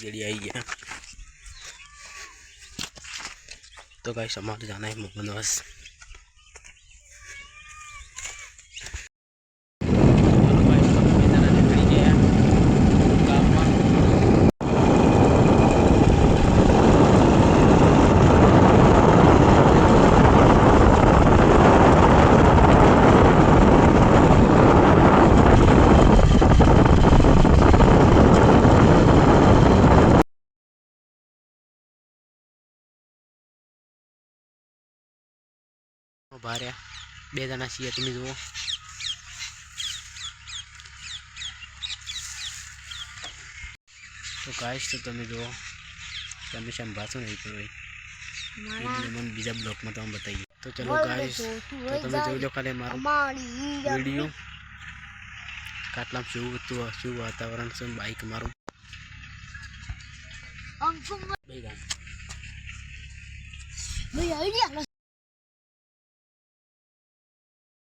गेड़ी आई गया। तो गाइस हमारे जाना है मोहनवास। बहार बे जना छे तमे जुओ। तो गाइस तो तमे जुओ तमे संभाषो नहीं करो मन बीजा ब्लॉक में तो हम बताइए। तो चलो गाइस तो तमे जो जो खाली मारो वीडियो काटला शू वातावरण से बाइक मारो भाई